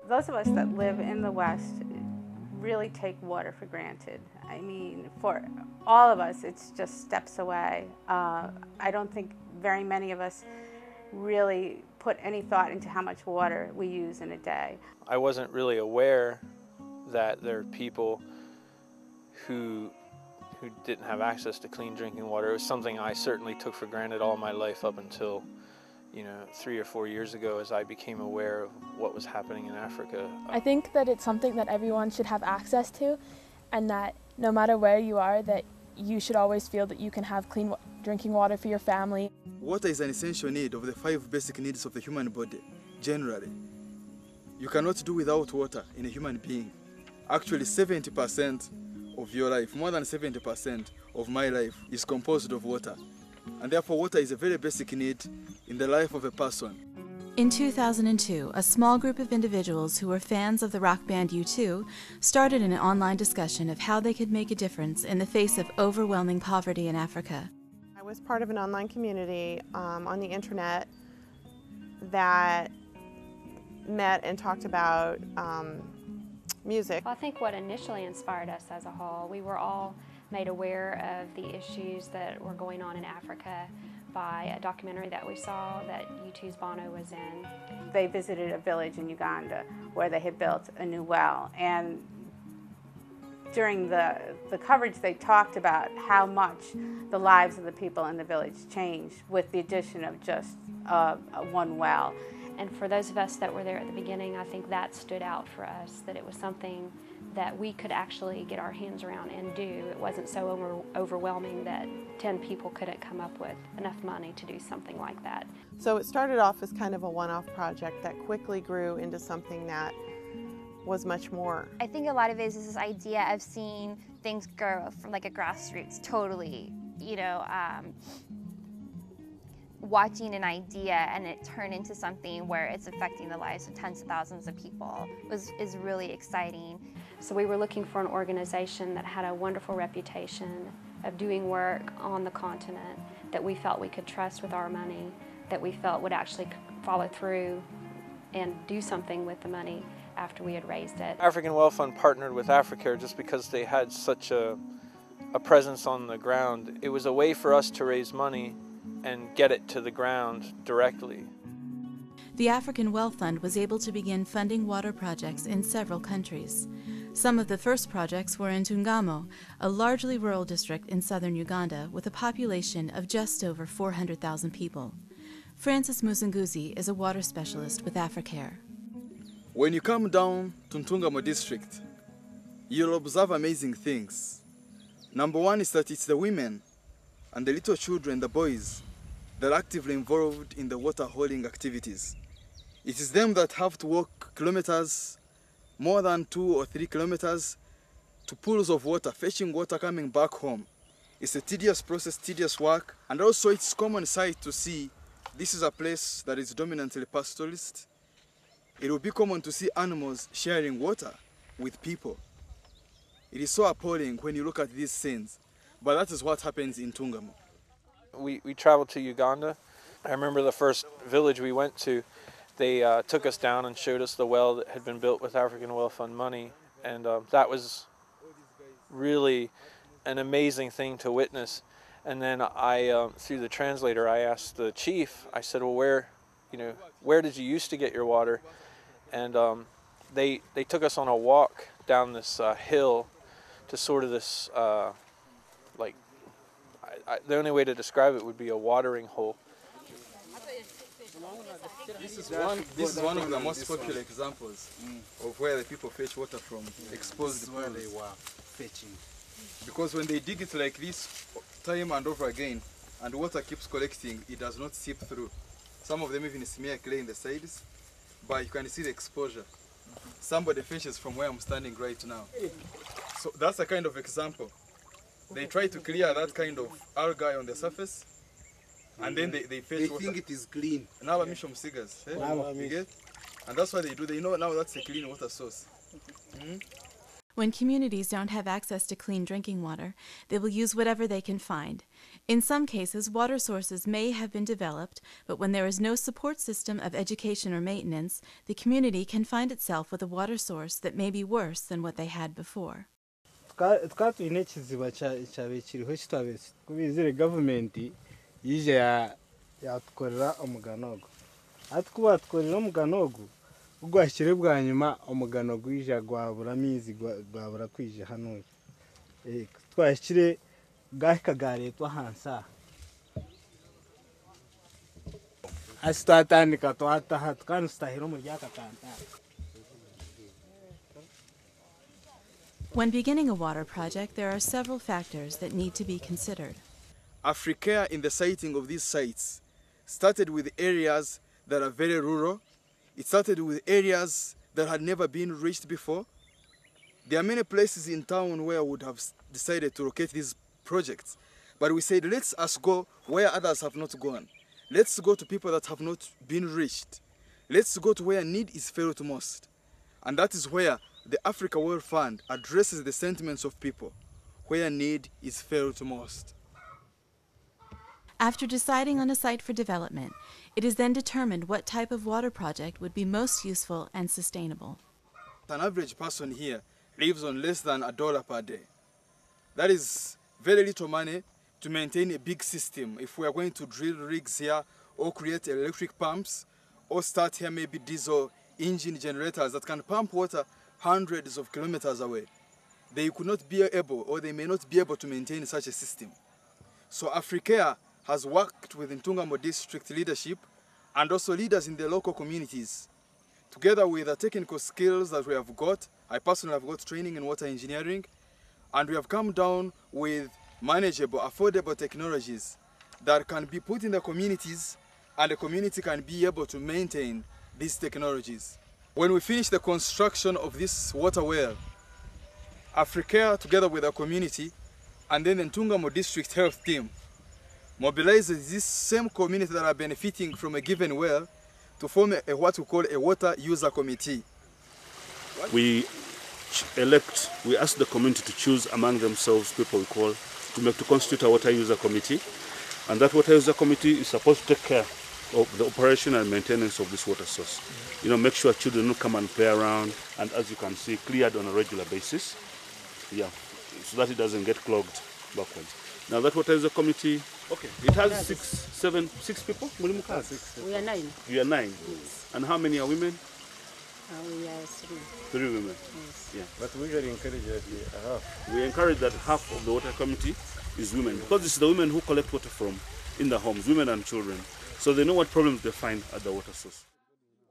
Those of us that live in the West really take water for granted. I mean, for all of us, it's just steps away. I don't think very many of us really put any thought into how much water we use in a day. I wasn't really aware that there are people who didn't have access to clean drinking water. It was something I certainly took for granted all my life up until 3 or 4 years ago, as I became aware of what was happening in Africa. I think that it's something that everyone should have access to, and that no matter where you are, that you should always feel that you can have clean drinking water for your family. Water is an essential need of the 5 basic needs of the human body, generally. You cannot do without water in a human being. Actually, 70% of your life, more than 70% of my life, is composed of water. And therefore, water is a very basic need in the life of a person. In 2002, a small group of individuals who were fans of the rock band U2 started an online discussion of how they could make a difference in the face of overwhelming poverty in Africa. I was part of an online community on the internet that met and talked about music. Well, I think what initially inspired us as a whole, we were all made aware of the issues that were going on in Africa by a documentary that we saw that U2's Bono was in. They visited a village in Uganda where they had built a new well, and during the coverage they talked about how much the lives of the people in the village changed with the addition of just one well. And for those of us that were there at the beginning, I think that stood out for us, that it was something that we could actually get our hands around and do. It wasn't so overwhelming that 10 people couldn't come up with enough money to do something like that. So it started off as kind of a one-off project that quickly grew into something that was much more. I think a lot of it is this idea of seeing things grow from like a grassroots, totally, watching an idea and it turn into something where it's affecting the lives of tens of thousands of people is really exciting. So we were looking for an organization that had a wonderful reputation of doing work on the continent, that we felt we could trust with our money, that we felt would actually follow through and do something with the money after we had raised it. African Well Fund partnered with Africare just because they had such a presence on the ground. It was a way for us to raise money and get it to the ground directly. The African Well Fund was able to begin funding water projects in several countries. Some of the first projects were in Tungamo, a largely rural district in southern Uganda with a population of just over 400,000 people. Francis Musunguzi is a water specialist with Africare. When you come down to Tungamo district, you'll observe amazing things. Number one is that it's the women and the little children, the boys, that are actively involved in the water hauling activities. It is them that have to walk kilometers, more than 2 or 3 kilometers, to pools of water, fetching water, coming back home. It's a tedious process, tedious work, and also it's common sight to see this is a place that is dominantly pastoralist. It will be common to see animals sharing water with people. It is so appalling when you look at these scenes, but that is what happens in Tungamo. We traveled to Uganda. I remember the first village we went to, they took us down and showed us the well that had been built with African Well Fund money, and that was really an amazing thing to witness. And then I, through the translator, I asked the chief, I said, well, where did you used to get your water? And they took us on a walk down this hill to sort of this, the only way to describe it would be a watering hole. This is one of the most popular examples of where the people fetch water from, exposed where they were fetching. Because when they dig it like this, time and over again, and water keeps collecting, it does not seep through. Some of them even smear clay in the sides, but you can see the exposure. Somebody fishes from where I'm standing right now. So that's a kind of example. They try to clear that kind of algae on the surface, and then they fetch water. They think it is clean. Now I'm Sigars. You get? And that's what they do. They know now that's a clean water source. When communities don't have access to clean drinking water, they will use whatever they can find. In some cases, water sources may have been developed, but when there is no support system of education or maintenance, the community can find itself with a water source that may be worse than what they had before. twatwine ekiziba kyabe kiriho kitabese kubizire gavumenti yije yatukorera omugano ogo ati kuba atukorera omugano ogo ugwashyire bwa nyuma omugano gwija gwabura amizi gwabura kwije hano twashyire gahikagareta hansa asitwatandika twataha tukanustahira mu ryakatanta. When beginning a water project, there are several factors that need to be considered. Africa, in the siting of these sites, started with areas that are very rural. It started with areas that had never been reached before. There are many places in town where we would have decided to locate these projects, but we said, let's us go where others have not gone. Let's go to people that have not been reached. Let's go to where need is felt most. And that is where the Africa World Fund addresses the sentiments of people, where need is felt most. After deciding on a site for development, it is then determined what type of water project would be most useful and sustainable. An average person here lives on less than $1 per day. That is very little money to maintain a big system. If we are going to drill rigs here or create electric pumps or start here maybe diesel engine generators that can pump water hundreds of kilometers away, they could not be able, or they may not be able to maintain such a system. So Africa has worked with Ntungamo district leadership and also leaders in the local communities. Together with the technical skills that we have got, I personally have got training in water engineering, and we have come down with manageable, affordable technologies that can be put in the communities, and the community can be able to maintain these technologies. When we finish the construction of this water well, Africa, together with the community, and then the Ntungamo district health team, mobilizes this same community that are benefiting from a given well to form what we call a water user committee. We ask the community to choose among themselves people we call to constitute a water user committee, and that water user committee is supposed to take care of the operation and maintenance of this water source. You know, make sure children don't come and play around, and as you can see, cleared on a regular basis. Yeah, so that it doesn't get clogged backwards. Now that water user committee, okay, it has six people? We are 9. You are 9? Yes. And how many are women? We are 3. 3 women? Yes. Yeah. But we usually encourage half. We encourage that half of the water committee is women, because it's the women who collect water from in the homes, women and children. So they know what problems they find at the water source.